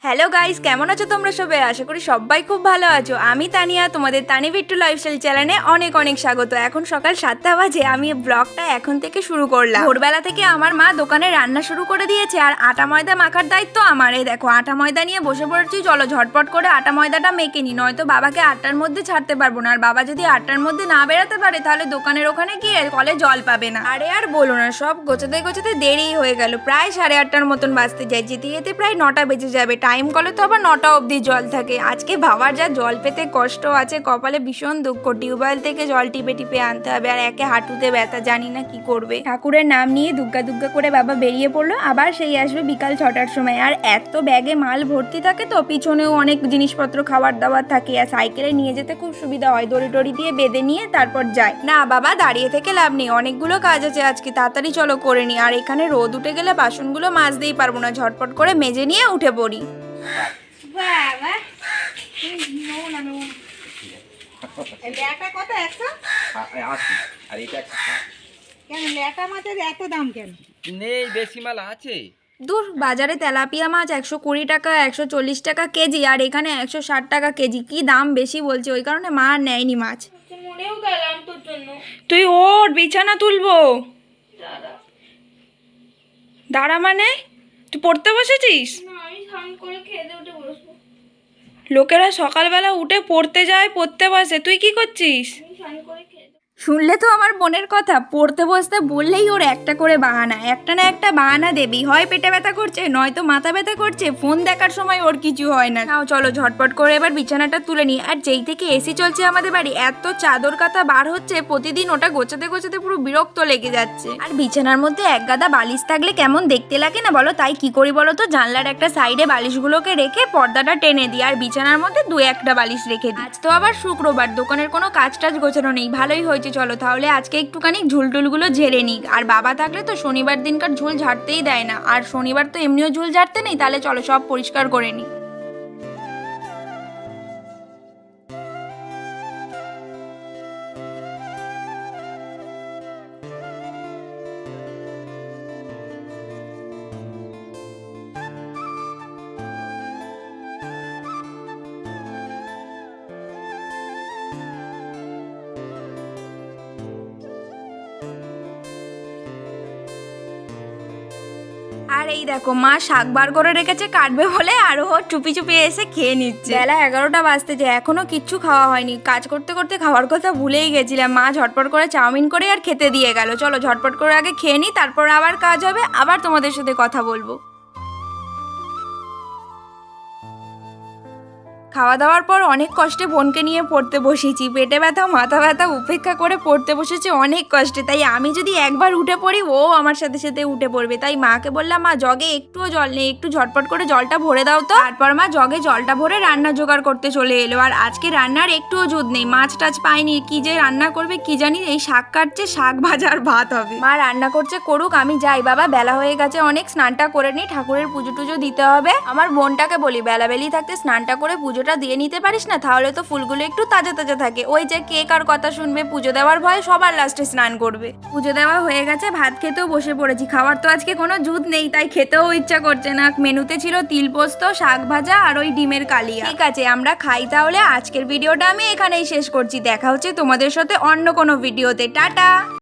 Hello guys, কেমন আছো তোমরা সবাই? আশা করি সবাই খুব ভালো আছো। আমি তানিয়া, তোমাদের তানি বিট্টু লাইফস্টাইল চ্যানেলে অনেক অনেক স্বাগত। এখন সকাল 7টা বাজে, আমি ব্লগটা এখন থেকে শুরু করলাম। ভোরবেলা থেকে আমার মা দোকানে রান্না শুরু করে দিয়েছে, আর আটা ময়দা মাখার দায়িত্ব আমার। এই দেখো, আটা ময়দা নিয়ে বসে পড়েছি। চলো ঝটপট করে আটা ময়দাটা মেখে নি, নয়তো বাবাকে 8টার মধ্যে ছাড়তে পারবো না। আর বাবা যদি 8টার মধ্যে না বেরোতে পারে, তাহলে দোকানের ওখানে গিয়ে কলে জল পাবে না। আরে আর বলো না, সব গোছাতে গোছাতে দেরি হয়ে গেল। প্রায় 8:30টার মতন বাজতে যায়, যেতে যেতে প্রায় 9টা বেজে যাবে। টাইম কলে তো আবার 9টা অবধি জল থাকে। আজকে বাবার যা জল পেতে কষ্ট আছে, কপালে ভীষণ দুঃখ। টিউবওয়েল থেকে জল টিপে টিপে আনতে হবে, আর একে হাঁটুতে ব্যথা, জানি না কি করবে। ঠাকুরের নাম নিয়ে দুগ্গা দুগ্গা করে বাবা বেরিয়ে পড়লো। আবার সেই আসবে বিকাল 6টার সময়। আর এত ব্যাগে মাল ভর্তি থাকে তো, পিছনেও অনেক জিনিসপত্র খাবার দাবার থাকে, আর সাইকেলে নিয়ে যেতে খুব সুবিধা হয়। দড়ি টড়ি দিয়ে বেঁধে নিয়ে তারপর যায়। না বাবা, দাঁড়িয়ে থেকে লাভ নেই, অনেকগুলো কাজ আছে আজকে, তাড়াতাড়ি চলো করে নি। আর এখানে রোদ উঠে গেলে বাসনগুলো মাজতেই পারবো না, ঝটপট করে মেজে নিয়ে উঠে পড়ি। এত দাম কেন? নেই, দেশি মাল আছে। দূর, বাজারে তেলাপিয়া মাছ 120 টাকা, 140 টাকা কেজি, আর এখানে 160 টাকা কেজি। কি দাম বেশি বলছে, ওই কারণে মা আর নেয়নি মাছ। তুই ওর বিছানা তুলবো। দাঁড়া মানে, তুই পড়তে বসেছিস? লোকেরা সকালবেলা উঠে পড়তে যায়, পড়তে বসে, তুই কি করছিস? শুনলে তো আমার বোনের কথা, পড়তে বসতে বললেই ওর একটা করে বাহানা, একটা না একটা বাহানা দেবি। হয় পেটে ব্যথা করছে, নয়তো মাথা ব্যথা করছে। ফোন দেখার সময় ওর কিছু হয় না। নাও চলো ঝটপট করে এবার বিছানাটা তুলে নিই। আর যেই থেকে এসি চলছে আমাদের বাড়ি, এত চাদর কাঁথা বার হচ্ছে প্রতিদিন, ওটা গোছাতে গোছাতে পুরো বিরক্ত লেগে যাচ্ছে। আর বিছানার মধ্যে এক গাদা বালিশ থাকলে কেমন দেখতে লাগে না বলো? তাই কি করি বলো তো, জানলার একটা সাইডে বালিশগুলোকে রেখে পর্দাটা টেনে দিই, আর বিছানার মধ্যে 2-1টা বালিশ রেখে দিই। আজ তো আবার শুক্রবার, দোকানের কোনো কাজ টাজ গোছানো নেই। ভালোই হয়েছে, চলো তাহলে আজকে একটুখানি ঝুলটুলগুলো ঝেড়ে নিক। আর বাবা থাকলে তো শনিবার দিনকার ঝুল ঝাড়তেই দেয় না, আর শনিবার তো এমনিও ঝুল ঝাড়তে নেই। তাহলে চলো সব পরিষ্কার করে নিই। আর এই দেখো, মা শাক বার করে রেখেছে কাটবে বলে, আর ও চুপি চুপি এসে খেয়ে নিচ্ছে। বেলা 11টা বাজতে যায়, এখনো কিচ্ছু খাওয়া হয়নি। কাজ করতে করতে খাওয়ার কথা ভুলেই গেছিলাম। মা ঝটপট করে চাউমিন করে আর খেতে দিয়ে গেল। চলো ঝটপট করে আগে খেয়ে নিই, তারপর আবার কাজ হবে, আবার তোমাদের সাথে কথা বলবো। খাওয়া দাওয়ার পর অনেক কষ্টে বোনকে নিয়ে পড়তে বসেছি। পেটে ব্যথা মাথা ব্যথা উপেক্ষা করে পড়তে বসেছি অনেক কষ্টে। তাই আমি যদি একবার উঠে পড়ি, ও আমার সাথে সাথে উঠে পড়বে। তাই মাকে বললাম, মা জগে একটুও জল নেই, একটু ঝটপট করে জলটা ভরে দাও তো। তারপর মা জগে জলটা ভরে রান্না জোগাড় করতে চলে এলো। আর আজকে রান্নার একটুও জুত নেই, মাছ টাছ পাইনি। কি যে রান্না করবে কি জানি। এই শাক কাটছে, শাক ভাজা আর ভাত হবে। মা রান্না করছে করুক, আমি যাই। বাবা বেলা হয়ে গেছে অনেক, স্নানটা করে নিই, ঠাকুরের পুজো টুজো দিতে হবে। আমার বোনটাকে বলি, বেলাবেলি থাকতে স্নানটা করে পুজোটা দিয়ে নিতে পারিস না, তাহলে তো ফুলগুলো একটু তাজা তাজা থাকে। ওই যে কে কার কথা শুনবে, পুজো দেওয়ার ভয় সবার লাস্টে স্নান করবে। পুজো দেওয়া হয়ে গেছে, ভাত খেতেও বসে পড়েছি। খাওয়ার তো আজকে কোনো জুত নেই, তাই খেতেও ইচ্ছা করছে না। মেনুতে ছিল তিল পোস্ত, শাক ভাজা আর ওই ডিমের কালিয়া। ঠিক আছে, আমরা খাই তাহলে। আজকের ভিডিওটা আমি এখানেই শেষ করছি। দেখা হচ্ছে তোমাদের সাথে অন্য কোনো ভিডিওতে। টাটা।